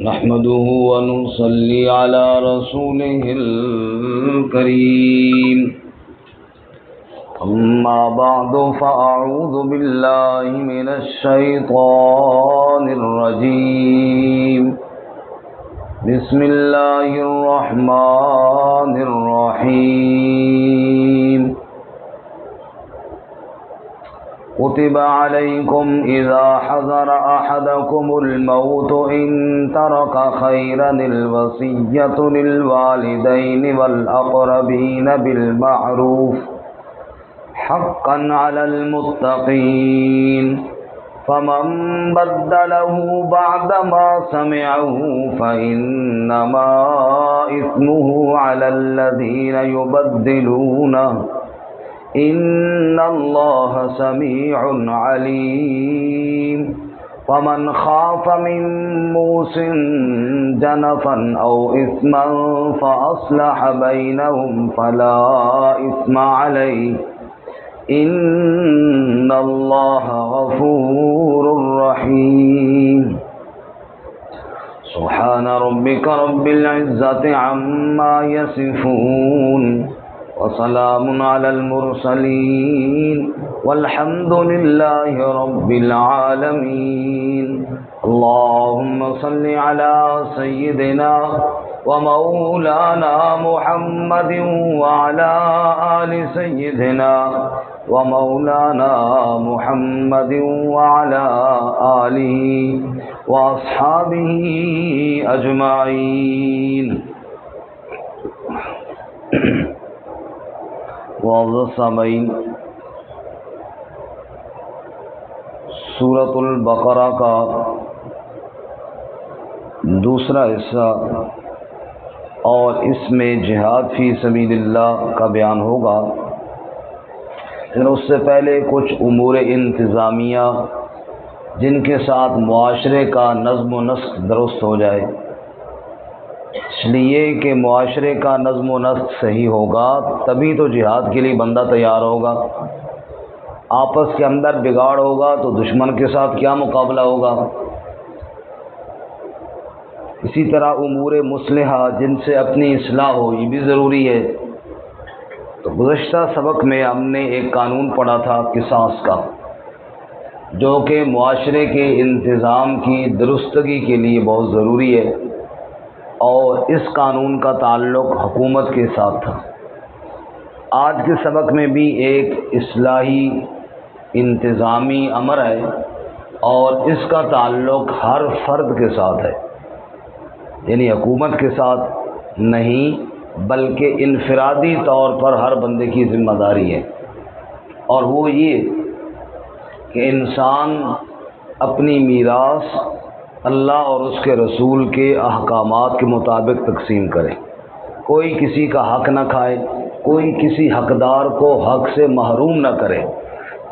نحمده ونصلي على رسوله الكريم أما بعد فأعوذ بالله من الشيطان الرجيم بسم الله الرحمن الرحيم كتب عليكم إذا حضر أحدكم الموت إن ترك خيرا الوصية للوالدين والأقربين بالمعروف حقا على المتقين فمن بدله بعدما سمعه فإنما إثمه على الذين يبدلونه إن الله سميع عليم ومن خاف من موص جنفا أو إثما فأصلح بينهم فلا إثم عليه إن الله غفور رحيم سبحان ربك رب العزة عما يصفون وسلام على المرسلين والحمد لله رب العالمين اللهم صل على سيدنا ومولانا محمد وعلى آل سيدنا ومولانا محمد وعلى آله وأصحابه أجمعين معزز سامعین، سورۃ البقرہ کا دوسرا حصہ اور اس میں جہاد فی سبیل اللہ کا بیان ہوگا، لیکن اس سے پہلے کچھ امور انتظامیہ جن کے ساتھ معاشرے کا نظم و نسق درست ہو جائے، اس لیے کہ معاشرے کا نظم و نسق صحیح ہوگا تبھی تو جہاد کے لیے بندہ تیار ہوگا۔ آپس کے اندر بگاڑ ہوگا تو دشمن کے ساتھ کیا مقابلہ ہوگا۔ اسی طرح امور مصلحہ جن سے اپنی اصلاح ہو، یہ بھی ضروری ہے۔ تو گزشتہ سبق میں ہم نے ایک قانون پڑھا تھا قصاص کا، جو کہ معاشرے کے انتظام کی درستگی کے لیے بہت ضروری ہے، اور اس قانون کا تعلق حکومت کے ساتھ تھا۔ آج کے سبق میں بھی ایک اصلاحی انتظامی امر ہے، اور اس کا تعلق ہر فرد کے ساتھ ہے، یعنی حکومت کے ساتھ نہیں بلکہ انفرادی طور پر ہر بندے کی ذمہ داری ہے، اور وہ یہ کہ انسان اپنی میراث اللہ اور اس کے رسول کے احکامات کے مطابق تقسیم کرے، کوئی کسی کا حق نہ کھائے، کوئی کسی حقدار کو حق سے محروم نہ کرے۔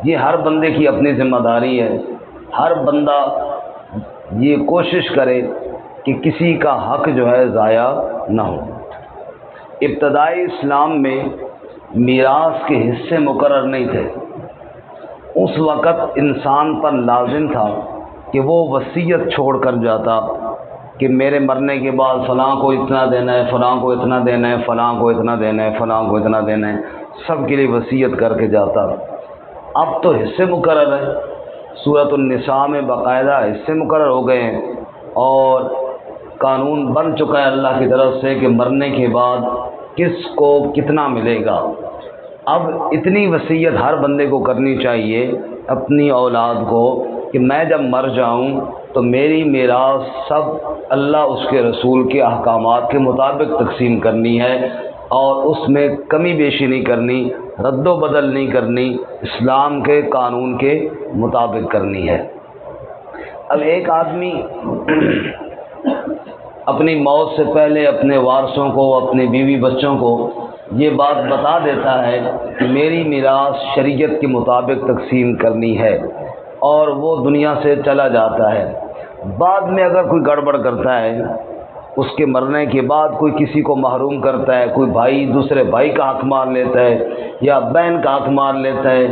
یہ ہر بندے کی اپنی ذمہ داری ہے، ہر بندہ یہ کوشش کرے کہ کسی کا حق جو ہے ضائع نہ ہو۔ ابتدائی اسلام میں میراث کے حصے مقرر نہیں تھے۔ اس وقت انسان پر لازم تھا کہ وہ وصیت چھوڑ کر جاتا کہ میرے مرنے کے بعد فلاں کو اتنا دینا ہے، فلاں کو اتنا دینا ہے، فلاں کو اتنا دینا ہے، فلاں کو اتنا دینا ہے، سب کے لیے وصیت کر کے جاتا۔ اب تو حصے مقرر ہیں، سورۃ النساء میں باقاعدہ حصے مقرر ہو گئے ہیں، اور قانون بن چکا ہے اللہ کی طرف سے کہ مرنے کے بعد کس کو کتنا ملے گا۔ اب اتنی وصیت ہر بندے کو کرنی چاہیے اپنی اولاد کو کہ میں جب مر جاؤں تو میری میراث سب اللہ اس کے رسول کے احکامات کے مطابق تقسیم کرنی ہے، اور اس میں کمی بیشی نہیں کرنی، رد و بدل نہیں کرنی، اسلام کے قانون کے مطابق کرنی ہے۔ اب ایک آدمی اپنی موت سے پہلے اپنے وارثوں کو، اپنے بیوی بچوں کو یہ بات بتا دیتا ہے کہ میری میراث شریعت کے مطابق تقسیم کرنی ہے، اور وہ دنیا سے چلا جاتا ہے۔ بعد میں اگر کوئی گڑبڑ کرتا ہے، اس کے مرنے کے بعد کوئی کسی کو محروم کرتا ہے، کوئی بھائی دوسرے بھائی کا حق مار لیتا ہے، یا بہن کا حق مار لیتا ہے،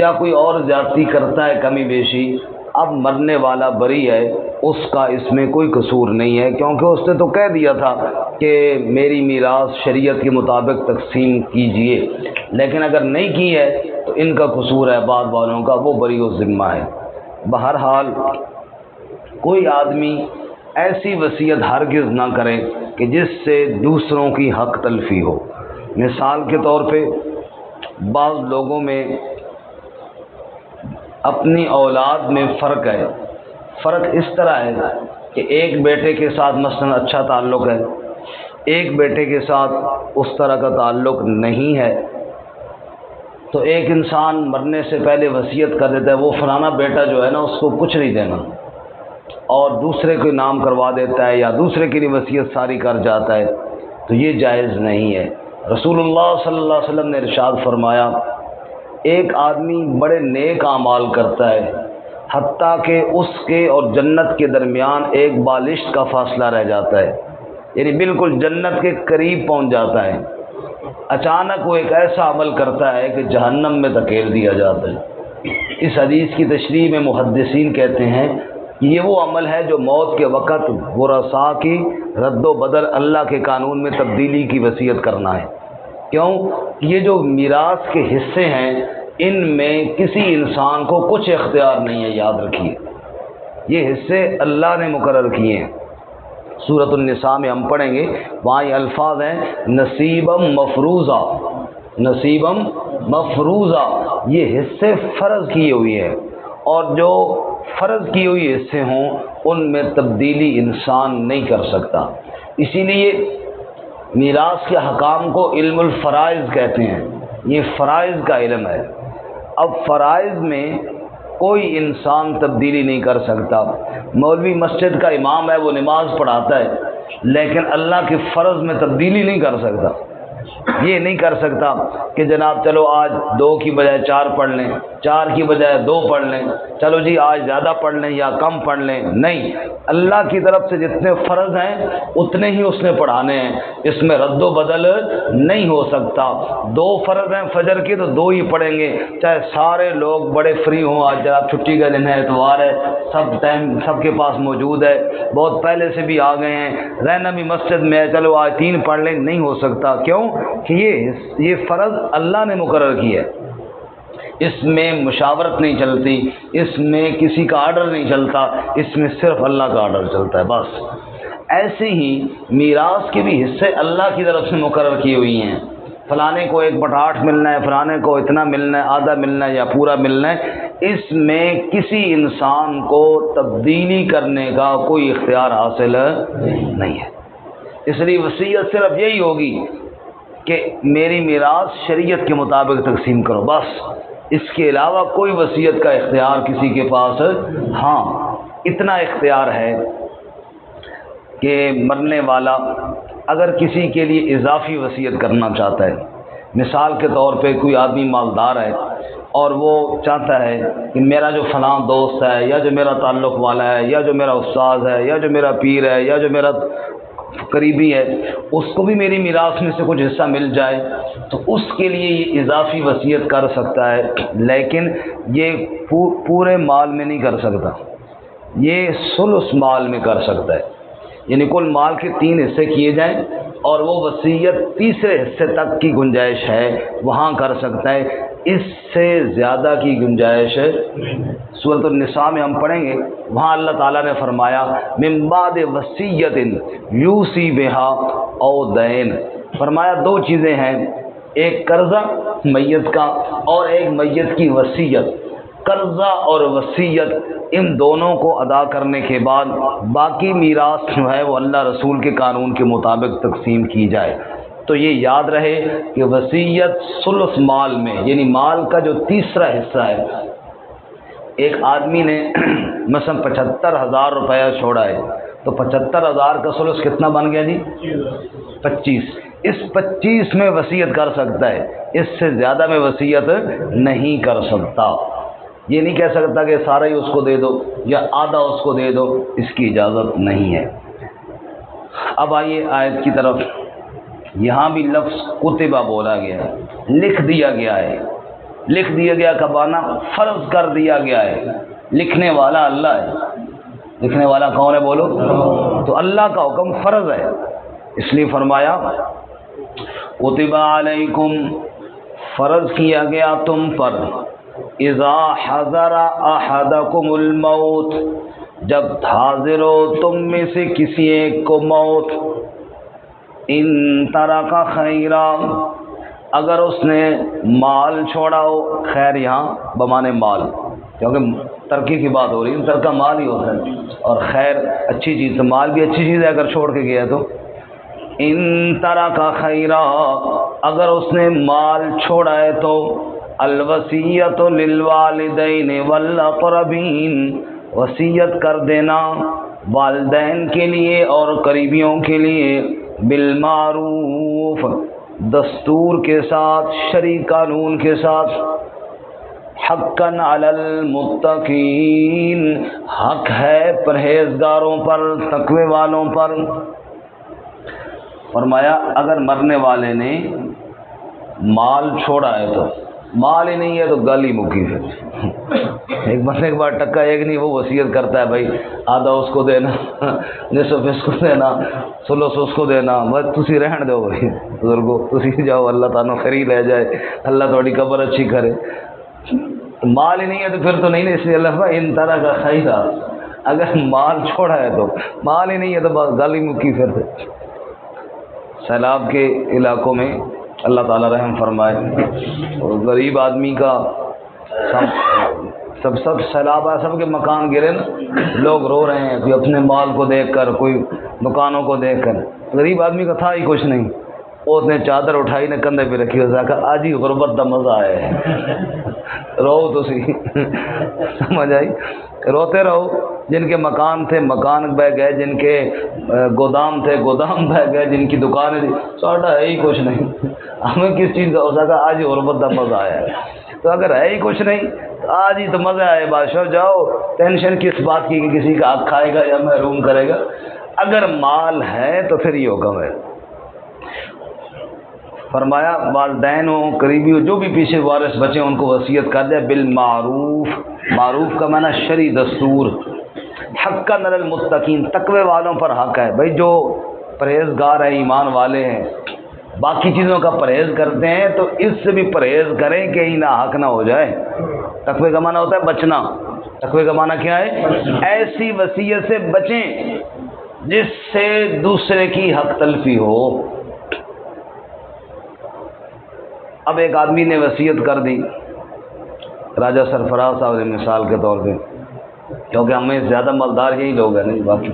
یا کوئی اور زیادتی کرتا ہے کمی بیشی، اب مرنے والا بری ہے، اس کا اس میں کوئی قصور نہیں ہے، کیونکہ اس نے تو کہہ دیا تھا کہ میری میراث شریعت کے مطابق تقسیم کیجئے، لیکن اگر نہیں کی ہے تو ان کا قصور ہے، بعد والوں کا، وہ بری الذمہ ہے۔ بہرحال کوئی آدمی ایسی وصیت ہرگز نہ کرے کہ جس سے دوسروں کی حق تلفی ہو۔ مثال کے طور پہ بعض لوگوں میں اپنی اولاد میں فرق ہے، فرق اس طرح ہے کہ ایک بیٹے کے ساتھ مثلا اچھا تعلق ہے، ایک بیٹے کے ساتھ اس طرح کا تعلق نہیں ہے، تو ایک انسان مرنے سے پہلے وصیت کر دیتا ہے وہ فلانا بیٹا جو ہے نا اس کو کچھ نہیں دینا، اور دوسرے کے نام کروا دیتا ہے یا دوسرے کے لیے وصیت ساری کر جاتا ہے، تو یہ جائز نہیں ہے۔ رسول اللہ صلی اللہ علیہ وسلم نے ارشاد فرمایا، ایک آدمی بڑے نیک اعمال کرتا ہے حتیٰ کہ اس کے اور جنت کے درمیان ایک بالشت کا فاصلہ رہ جاتا ہے، یعنی بالکل جنت کے قریب پہنچ جاتا ہے، اچانک وہ ایک ایسا عمل کرتا ہے کہ جہنم میں دھکیل دیا جاتا ہے۔ اس حدیث کی تشریح میں محدثین کہتے ہیں کہ یہ وہ عمل ہے جو موت کے وقت ورثاء کی رد و بدل اللہ کے قانون میں تبدیلی کی وصیت کرنا ہے۔ کیوں؟ یہ جو میراث کے حصے ہیں ان میں کسی انسان کو کچھ اختیار نہیں ہے، یاد رکھیے، یہ حصے اللہ نے مقرر کیے ہیں۔ سورۃ النساء میں ہم پڑھیں گے، وہاں یہ الفاظ ہیں نصیبم مفروضہ، نصیبم مفروضہ، یہ حصے فرض کیے ہوئے ہیں، اور جو فرض کی ہوئی حصے ہوں ان میں تبدیلی انسان نہیں کر سکتا۔ اسی لیے میراث کے حکام کو علم الفرائض کہتے ہیں، یہ فرائض کا علم ہے۔ اب فرائض میں کوئی انسان تبدیلی نہیں کر سکتا۔ مولوی مسجد کا امام ہے، وہ نماز پڑھاتا ہے، لیکن اللہ کے فرض میں تبدیلی نہیں کر سکتا۔ یہ نہیں کر سکتا کہ جناب چلو آج 2 کی بجائے 4 پڑھ لیں، 4 کی بجائے 2 پڑھ لیں، چلو جی آج زیادہ پڑھ لیں یا کم پڑھ لیں، نہیں، اللہ کی طرف سے جتنے فرض ہیں اتنے ہی اس نے پڑھانے ہیں، اس میں رد و بدل نہیں ہو سکتا۔ 2 فرض ہیں فجر کی تو 2 ہی پڑھیں گے، چاہے سارے لوگ بڑے فری ہوں، آج جناب چھٹی کا دن ہے، اتوار ہے، سب کے پاس موجود ہے، بہت پہلے سے بھی آ گئے ہیں، رہنا بھی مسجد میں ہے، چلو آج 3 پڑھ لیں، نہیں ہو سکتا۔ کیوں؟ کہ یہ فرض اللہ نے مقرر کیا ہے، اس میں مشاورت نہیں چلتی، اس میں کسی کا آرڈر نہیں چلتا، اس میں صرف اللہ کا آرڈر چلتا ہے بس۔ ایسے ہی میراث کے بھی حصے اللہ کی طرف سے مقرر کی ہوئی ہیں، فلانے کو 1/8 ملنا ہے، فلانے کو اتنا ملنا ہے، آدھا ملنا ہے یا پورا ملنا ہے، اس میں کسی انسان کو تبدیلی کرنے کا کوئی اختیار حاصل نہیں ہے۔ اس لیے وصیت صرف یہی ہوگی کہ میری میراث شریعت کے مطابق تقسیم کرو، بس، اس کے علاوہ کوئی وصیت کا اختیار کسی کے پاس، ہاں اتنا اختیار ہے کہ مرنے والا اگر کسی کے لیے اضافی وصیت کرنا چاہتا ہے، مثال کے طور پہ کوئی آدمی مالدار ہے اور وہ چاہتا ہے کہ میرا جو فلاں دوست ہے یا جو میرا تعلق والا ہے یا جو میرا استاد ہے یا جو میرا پیر ہے یا جو میرا قریبی ہے اس کو بھی میری میراث میں سے کچھ حصہ مل جائے، تو اس کے لیے یہ اضافی وصیت کر سکتا ہے، لیکن یہ پورے مال میں نہیں کر سکتا، یہ ثلث مال میں کر سکتا ہے، یعنی کل مال کے 3 حصے کیے جائیں اور وہ وصیت تیسرے حصے تک کی گنجائش ہے وہاں کر سکتا ہے، اس سے زیادہ کی گنجائش سورۃ النساء میں ہم پڑھیں گے، وہاں اللہ تعالیٰ نے فرمایا من بعد وصیت یوصی بہا او دین، فرمایا 2 چیزیں ہیں، ایک قرضہ میت کا اور ایک میت کی وصیت۔ قرضہ اور وصیت ان دونوں کو ادا کرنے کے بعد باقی میراث جو ہے وہ اللہ رسول کے قانون کے مطابق تقسیم کی جائے۔ تو یہ یاد رہے کہ وصیت ثلث مال میں، یعنی مال کا جو تیسرا حصہ ہے، ایک آدمی نے مثلا 75,000 روپیہ چھوڑا ہے تو 75,000 کا ثلث کتنا بن گیا جی؟ 25۔ اس 25 میں وصیت کر سکتا ہے، اس سے زیادہ میں وصیت نہیں کر سکتا۔ یہ نہیں کہہ سکتا کہ سارا ہی اس کو دے دو یا آدھا اس کو دے دو، اس کی اجازت نہیں ہے۔ اب آئیے آیت کی طرف، یہاں بھی لفظ کتبہ بولا گیا ہے، لکھ دیا گیا ہے، لکھ دیا گیا کا معنی فرض کر دیا گیا ہے، لکھنے والا اللہ ہے۔ لکھنے والا کون ہے بولو؟ تو اللہ کا حکم فرض ہے، اس لیے فرمایا کتب علیکم، فرض کیا گیا تم پر، اذا حضر احدکم الموت، جب حاضر ہو تم میں سے کسی ایک کو موت، ان ترک خیرا، اگر اس نے مال چھوڑا ہو، خیر یہاں بمانے مال، کیونکہ ترکی کی بات ہو رہی ہے، ترکہ مال ہی ہوتا ہے، اور خیر اچھی چیز، تو مال بھی اچھی چیز ہے اگر چھوڑ کے گیا تو۔ ان ترک خیرا، اگر اس نے مال چھوڑا ہے تو الوصیت للوالدین والاقربین، وصیت کر دینا والدین کے لیے اور قریبیوں کے لیے، بالمعروف، دستور کے ساتھ، شرعی قانون کے ساتھ، حقا علی المتقین، حق ہے پرہیزگاروں پر، تقوی والوں پر۔ فرمایا اگر مرنے والے نے مال چھوڑا ہے تو، مال ہی نہیں ہے تو گل ہی مکی پھر۔ ایک بندے کے بعد ٹکا ایک نہیں، وہ وصیت کرتا ہے بھائی آدھا اس کو دینا، نصف اس کو دینا، ثلث اس کو دینا، بس تسی رہن دو بھائی بزرگو، تسی جاؤ، اللہ تعالیٰ خری لے جائے، اللہ تھوڑی قبر اچھی کرے۔ مال ہی نہیں ہے تو پھر تو نہیں نا، اس لیے اللہ ان طرح کا خیرہ، اگر مال چھوڑا ہے تو، مال ہی نہیں ہے تو بس گل ہی مکی پھر۔ سیلاب کے علاقوں میں اللہ تعالیٰ رحم فرمائے، اور غریب آدمی کا سب سیلاب آیا، سب کے مکان گرے نا، لوگ رو رہے ہیں، کوئی اپنے مال کو دیکھ کر، کوئی دکانوں کو دیکھ کر، غریب آدمی کا تھا ہی کچھ نہیں، اس نے چادر اٹھائی نے کندھے پہ رکھی، اس نے کہا آج ہی غربت دا مزہ آیا ہے، رو تو سی، سمجھ آئی؟ روتے رہو، جن کے مکان تھے مکان بہ گئے، جن کے گودام تھے گودام بہ گئے، جن کی دکانیں تھی، ساڈا ہے ہی کچھ نہیں، ہمیں کس چیز کا ہو سکا، آج ہی غربت دا مزہ آیا ہے۔ تو اگر ہے ہی کچھ نہیں تو آج ہی تو مزہ آئے، بادشاہ جاؤ، ٹینشن کس بات کی کہ کسی کا حق کھائے گا یا محروم کرے گا۔ اگر مال ہے تو پھر یہ حکم ہے۔ فرمایا والدین ہوں، قریبی ہوں، جو بھی پیچھے وارث بچے ان کو وصیت کر دے، بالمعروف، معروف کا معنی شرعی دستور، حقا علی المتقین، تقوی والوں پر حق ہے بھائی، جو پرہیزگار ہیں، ایمان والے ہیں، باقی چیزوں کا پرہیز کرتے ہیں تو اس سے بھی پرہیز کریں کہ ہی نہ حق نہ ہو جائے۔ تقوی کا معنی ہوتا ہے بچنا، تقوی کا معنی کیا ہے؟ ایسی وصیت سے بچیں جس سے دوسرے کی حق تلفی ہو۔ اب ایک آدمی نے وصیت کر دی، راجہ سرفراز صاحب نے مثال کے طور پہ، کیونکہ ہمیں زیادہ مالدار یہی لوگ ہیں نہیں باقی،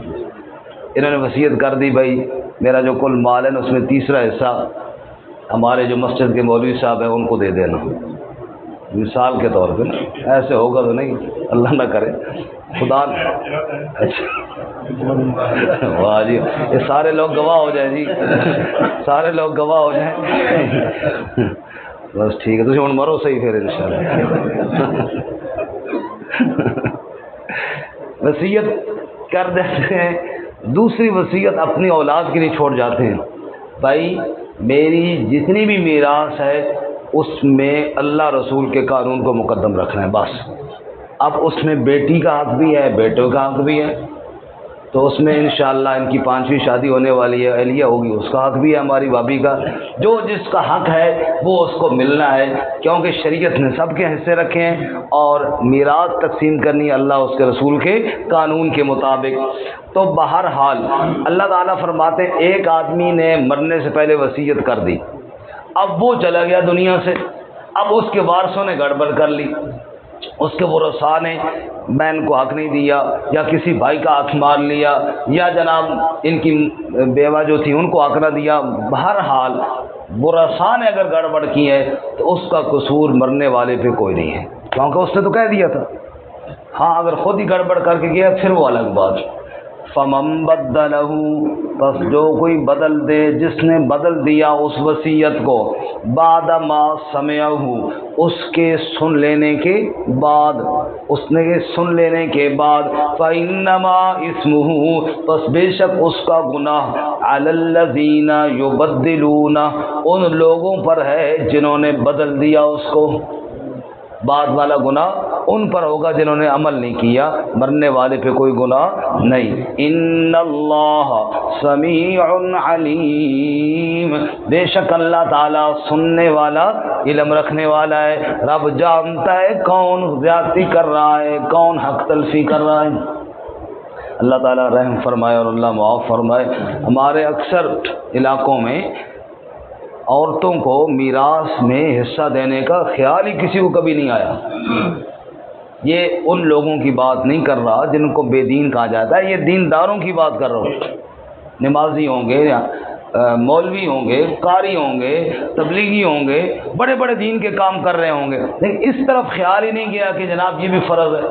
انہوں نے وصیت کر دی بھائی میرا جو کل مال ہے نا اس میں تیسرا حصہ ہمارے جو مسجد کے مولوی صاحب ہیں ان کو دے دینا، مثال کے طور پہ نا، ایسے ہوگا تو نہیں، اللہ نہ کرے خدا۔ اچھا واہ جی، یہ سارے لوگ گواہ ہو جائیں جی، سارے لوگ گواہ ہو جائیں، بس ٹھیک ہے، تجھے ہوں مرو صحیح پھر انشاءاللہ۔ وصیت کر دیتے ہیں، دوسری وصیت اپنی اولاد کے لیے چھوڑ جاتے ہیں، بھائی میری جتنی بھی میراث ہے اس میں اللہ رسول کے قانون کو مقدم رکھنا ہے بس۔ اب اس میں بیٹی کا حق بھی ہے، بیٹوں کا حق بھی ہے، تو اس میں انشاءاللہ ان کی 5ویں شادی ہونے والی ہے، اہلیہ ہوگی، اس کا حق بھی ہے، ہماری بھابھی کا، جو جس کا حق ہے وہ اس کو ملنا ہے، کیونکہ شریعت نے سب کے حصے رکھے ہیں، اور میراث تقسیم کرنی اللہ اس کے رسول کے قانون کے مطابق۔ تو بہرحال اللہ تعالیٰ فرماتے ہیں ایک آدمی نے مرنے سے پہلے وصیت کر دی، اب وہ چلا گیا دنیا سے، اب اس کے وارثوں نے گڑبڑ کر لی، اس کے ورثاء نے بہن کو حق نہیں دیا، یا کسی بھائی کا حق مار لیا، یا جناب ان کی بیوہ جو تھی ان کو حق نہ دیا، بہرحال ورثاء نے اگر گڑبڑ کی ہے تو اس کا قصور مرنے والے پہ کوئی نہیں ہے، کیونکہ اس نے تو کہہ دیا تھا۔ ہاں اگر خود ہی گڑبڑ کر کے گیا پھر وہ الگ بات۔ فمن بدلہ، بس جو کوئی بدل دے، جس نے بدل دیا اس وصیت کو، بعد ما سمعہ، اس کے سن لینے کے بعد، اس نے سن لینے کے بعد، فإنما اسمہ، بس بے شک اس کا گناہ، علی الذین یبدلون، ان لوگوں پر ہے جنہوں نے بدل دیا اس کو، بعد والا گناہ ان پر ہوگا جنہوں نے عمل نہیں کیا، مرنے والے پہ کوئی گناہ نہیں۔ ان اللہ سمیع علیم، بے شک اللہ تعالیٰ سننے والا، علم رکھنے والا ہے۔ رب جانتا ہے کون زیادتی کر رہا ہے، کون حق تلفی کر رہا ہے۔ اللہ تعالیٰ رحم فرمائے اور اللہ معاف فرمائے۔ ہمارے اکثر علاقوں میں عورتوں کو میراث میں حصہ دینے کا خیال ہی کسی کو کبھی نہیں آیا۔ یہ ان لوگوں کی بات نہیں کر رہا جن کو بے دین کہا جاتا ہے، یہ دینداروں کی بات کر رہا ہوں۔ نمازی ہوں گے، مولوی ہوں گے، قاری ہوں گے، تبلیغی ہوں گے، بڑے بڑے دین کے کام کر رہے ہوں گے، لیکن اس طرف خیال ہی نہیں گیا کہ جناب یہ بھی فرض ہے،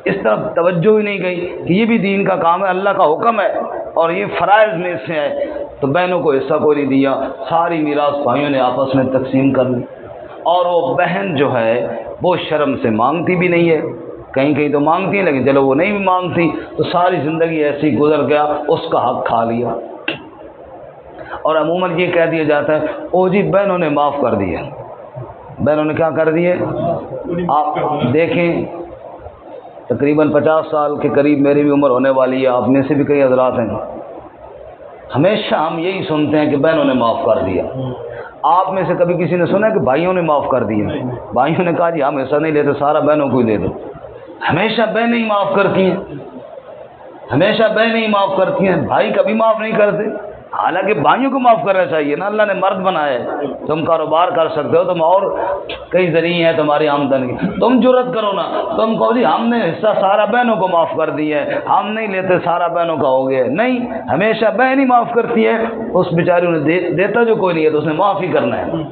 اس طرف توجہ ہی نہیں گئی کہ یہ بھی دین کا کام ہے، اللہ کا حکم ہے اور یہ فرائض میں سے ہے۔ تو بہنوں کو حصہ کوئی نہیں دیا، ساری میراث بھائیوں نے آپس میں تقسیم کر لی، اور وہ بہن جو ہے وہ شرم سے مانگتی بھی نہیں ہے، کہیں کہیں تو مانگتی ہے لیکن چلو وہ نہیں بھی مانگتی تو ساری زندگی ایسی گزر گیا، اس کا حق کھا لیا۔ اور عموماً یہ کہہ دیا جاتا ہے او جی بہنوں نے معاف کر دیے، بہنوں نے کیا کر دیے؟ آپ دیکھیں تقریباً 50 سال کے قریب میری بھی عمر ہونے والی ہے، آپ میں سے بھی کئی حضرات ہیں، ہمیشہ ہم یہی سنتے ہیں کہ بہنوں نے معاف کر دیا۔ آپ میں سے کبھی کسی نے سنا ہے کہ بھائیوں نے معاف کر دیا؟ بھائیوں نے کہا جی ہم ایسا نہیں لیتے، سارا بہنوں کو ہی دے دو۔ ہمیشہ بہنیں ہی معاف کرتی ہیں، ہمیشہ بہنیں ہی معاف کرتی ہیں، بھائی کبھی معاف نہیں کرتے۔ حالانکہ بھائیوں کو معاف کرنا چاہیے نا، اللہ نے مرد بنایا ہے، تم کاروبار کر سکتے ہو، تم اور کئی ذریعے ہیں تمہاری آمدنی کی، تم جرت کرو نا، تم کہو جی ہم نے حصہ سارا بہنوں کو معاف کر دیا ہے، ہم نہیں لیتے، سارا بہنوں کا ہو گیا۔ نہیں، ہمیشہ بہن ہی معاف کرتی ہے، اس بیچاری نے دیتا جو کوئی نہیں ہے تو اس نے معاف ہی کرنا ہے۔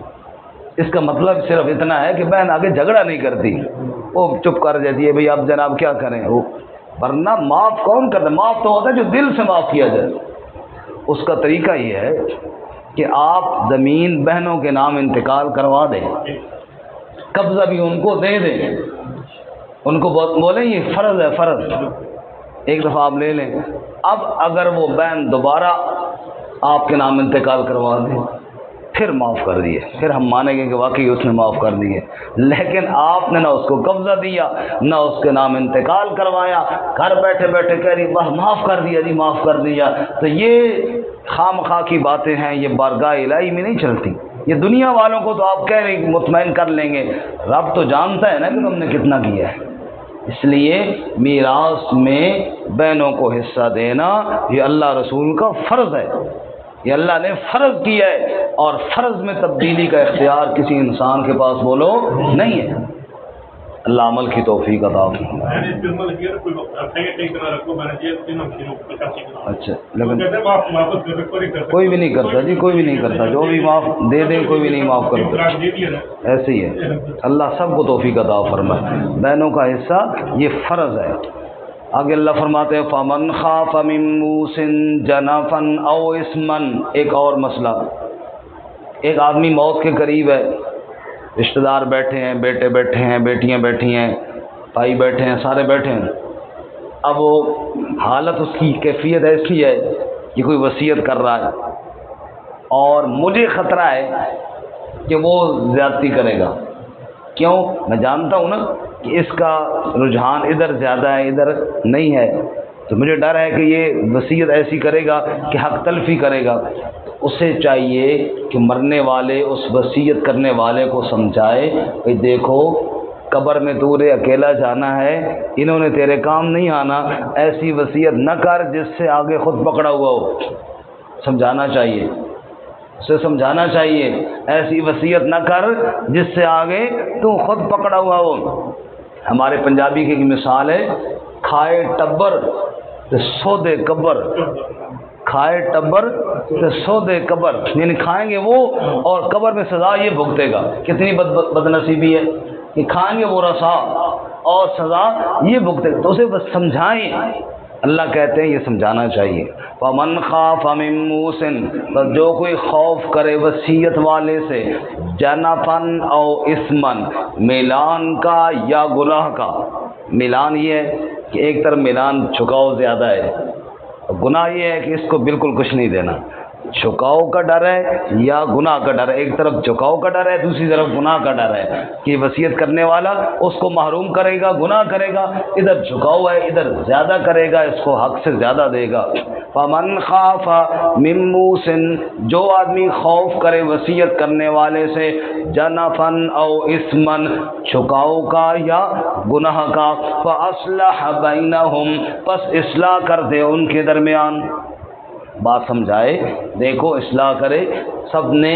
اس کا مطلب صرف اتنا ہے کہ بہن آگے جھگڑا نہیں کرتی، وہ چپ کر جاتی ہے، بھئی اب جناب کیا کریں، ورنہ معاف کون کرتا ہے؟ معاف تو ہوتا ہے جو دل سے معاف کیا جائے۔ اس کا طریقہ یہ ہے کہ آپ زمین بہنوں کے نام انتقال کروا دیں، قبضہ بھی ان کو دے دیں، ان کو بولیں یہ فرض ہے، فرض ایک دفعہ آپ لے لیں۔ اب اگر وہ بہن دوبارہ آپ کے نام انتقال کروا دیں پھر معاف کر دیے، پھر ہم مانیں گے کہ واقعی اس نے معاف کر دیے، لیکن آپ نے نہ اس کو قبضہ دیا نہ اس کے نام انتقال کروایا، گھر بیٹھے بیٹھے کہہ رہی واہ معاف کر دیا جی، معاف کر دیا۔ تو یہ خام خواہ کی باتیں ہیں، یہ بارگاہ الہی میں نہیں چلتی۔ یہ دنیا والوں کو تو آپ کہہ رہے ہیں مطمئن کر لیں گے، رب تو جانتا ہے نا کہ تم نے کتنا کیا ہے۔ اس لیے میراث میں بہنوں کو حصہ دینا یہ اللہ رسول کا فرض ہے، یہ اللہ نے فرض کیا ہے، اور فرض میں تبدیلی کا اختیار کسی انسان کے پاس بولو نہیں ہے۔ اللہ عمل کی توفیق عطا فرمائے۔ اچھا لیکن کوئی بھی نہیں کرتا جی، کوئی بھی نہیں کرتا، جو بھی معاف دے دیں کوئی بھی نہیں معاف کرتا، ایسے ہی ہے۔ اللہ سب کو توفیق عطا فرمائے۔ بہنوں کا حصہ یہ فرض ہے۔ آگے اللہ فرماتے ہیں فَمَنْ خَافَ مِن مُوصٍ جَنَفًا أَوْ إِثْمًا۔ ایک اور مسئلہ، ایک آدمی موت کے قریب ہے، رشتہ دار بیٹھے ہیں، بیٹے بیٹھے ہیں، بیٹیاں بیٹھی ہیں، بھائی بیٹھے ہیں، سارے بیٹھے ہیں، اب وہ حالت اس کی کیفیت ایسی ہے کہ کوئی وصیت کر رہا ہے اور مجھے خطرہ ہے کہ وہ زیادتی کرے گا۔ کیوں؟ میں جانتا ہوں نا کہ اس کا رجحان ادھر زیادہ ہے، ادھر نہیں ہے، تو مجھے ڈر ہے کہ یہ وصیت ایسی کرے گا کہ حق تلفی کرے گا۔ اسے چاہیے کہ مرنے والے اس وصیت کرنے والے کو سمجھائے کہ دیکھو قبر میں تو رے اکیلا جانا ہے، انہوں نے تیرے کام نہیں آنا، ایسی وصیت نہ کر جس سے آگے خود پکڑا ہوا ہو۔ سمجھانا چاہیے، اسے سمجھانا چاہیے، ایسی وصیت نہ کر جس سے آگے تو خود پکڑا ہوا ہو۔ ہمارے پنجابی کی ایک مثال ہے، کھائے ٹبر تے سودے قبر، کھائے ٹبر تے سودے قبر، یعنی کھائیں گے وہ اور قبر میں سزا یہ بھگتے گا۔ کتنی بد نصیبی ہے کہ کھائیں گے وہ رسا اور سزا یہ بھگتے گا، تو اسے بس سمجھائیں۔ اللہ کہتے ہیں یہ سمجھانا چاہیے۔ فَمَنْ خَافَ مِن مُوصٍ، بس جو کوئی خوف کرے وصیت والے سے، جَنَفًا او اِثْمًا، میلان کا یا گناہ کا۔ میلان یہ ہے کہ ایک طرف میلان چھکاؤ زیادہ ہے، گناہ یہ ہے کہ اس کو بالکل کچھ نہیں دینا۔ جھکاؤ کا ڈر ہے یا گناہ کا ڈر ہے؟ ایک طرف جھکاؤ کا ڈر ہے، دوسری طرف گناہ کا ڈر ہے کہ وصیت کرنے والا اس کو محروم کرے گا، گناہ کرے گا۔ ادھر جھکاؤ ہے، ادھر زیادہ کرے گا، اس کو حق سے زیادہ دے گا۔ فمن خاف من موص، جو آدمی خوف کرے وصیت کرنے والے سے، جنفن او اسمن، جھکاؤ کا یا گناہ کا، فاصلح بینہم، پس اصلاح کر دے ان کے درمیان۔ بات سمجھائے؟ دیکھو اصلاح کرے، سب نے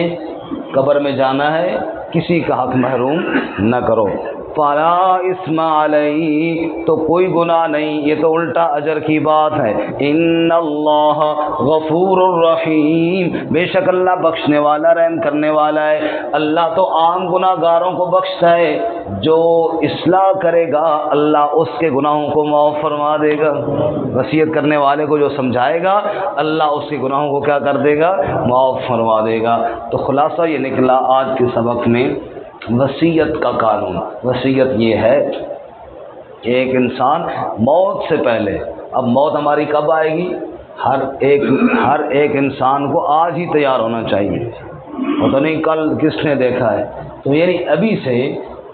قبر میں جانا ہے، کسی کا حق محروم نہ کرو۔ فلا اسم علیہ، تو کوئی گناہ نہیں، یہ تو الٹا اجر کی بات ہے۔ ان اللہ غفور الرحیم، بے شک اللہ بخشنے والا رحم کرنے والا ہے۔ اللہ تو عام گناہ گاروں کو بخشتا ہے، جو اصلاح کرے گا اللہ اس کے گناہوں کو معاف فرما دے گا۔ وصیت کرنے والے کو جو سمجھائے گا اللہ اس کے گناہوں کو کیا کر دے گا؟ معاف فرما دے گا۔ تو خلاصہ یہ نکلا آج کے سبق میں وصیت کا قانون۔ وصیت یہ ہے کہ ایک انسان موت سے پہلے، اب موت ہماری کب آئے گی؟ ہر ایک انسان کو آج ہی تیار ہونا چاہیے، وہ تو نہیں کل کس نے دیکھا ہے۔ تو یعنی ابھی سے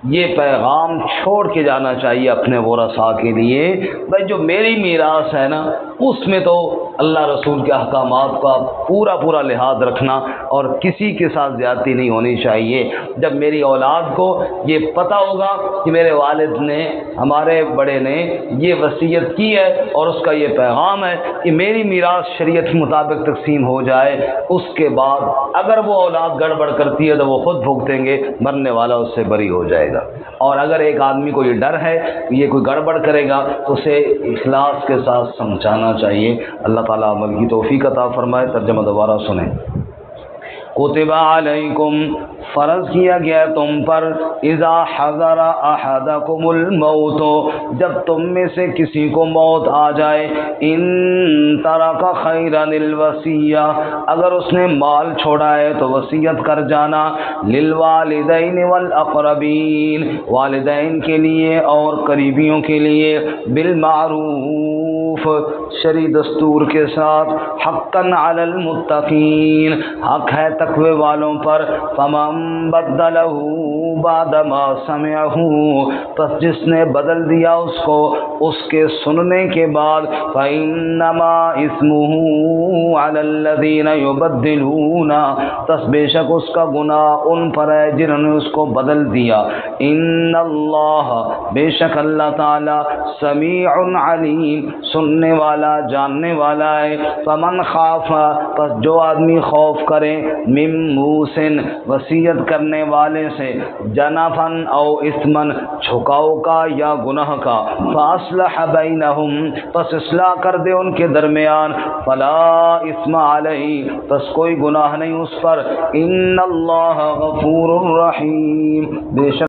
یہ پیغام چھوڑ کے جانا چاہیے اپنے ورثاء کے لیے، بھائی جو میری میراث ہے نا اس میں تو اللہ رسول کے احکامات کا پورا لحاظ رکھنا، اور کسی کے ساتھ زیادتی نہیں ہونی چاہیے۔ جب میری اولاد کو یہ پتہ ہوگا کہ میرے والد نے، ہمارے بڑے نے یہ وصیت کی ہے اور اس کا یہ پیغام ہے کہ میری میراث شریعت کے مطابق تقسیم ہو جائے، اس کے بعد اگر وہ اولاد گڑبڑ کرتی ہے تو وہ خود بھگتیں گے، مرنے والا اس سے بری ہو جائے گا۔ اور اگر ایک آدمی کو یہ ڈر ہے کہ یہ کوئی گڑبڑ کرے گا تو اسے اخلاص کے ساتھ سمجھانا چاہیے۔ اللہ تعالیٰ عمل کی توفیق عطا فرمائے۔ ترجمہ دوبارہ سنیں۔ کتب علیکم، فرض کیا گیا تم پر، اذا حضر احدکم الموت، جب تم میں سے کسی کو موت آ جائے، ان ترک خیرا الوصیہ، اگر اس نے مال چھوڑا ہے تو وصیت کر جانا، للوالدین والاقربین، والدین کے لیے اور قریبیوں کے لیے، بالمعروف، شرعی دستور کے ساتھ، حقا علی المتقین، حق ہے تقوی والوں پر۔ فمن بدلہ بعد ما سمعہ، پس جس نے بدل دیا اس کو اس کے سننے کے بعد، فإنما اسمہ علی الذین یبدلون، پس بے شک اس کا گناہ ان پر ہے جنہوں نے اس کو بدل دیا۔ ان اللہ، بے شک اللہ تعالی، سمیع علیم، سننے والا جاننے والا ہے۔ فمن خاف، پس جو آدمی خوف کرے، من موص، وصیت کرنے والے سے، جنفن او اسمن، جھکاؤ کا یا گناہ کا، فاصلح بینہم، پس اصلاح کر دے ان کے درمیان، فلا اسم علیہ، پس کوئی گناہ نہیں اس پر، ان اللہ غفور الرحیم، بے شک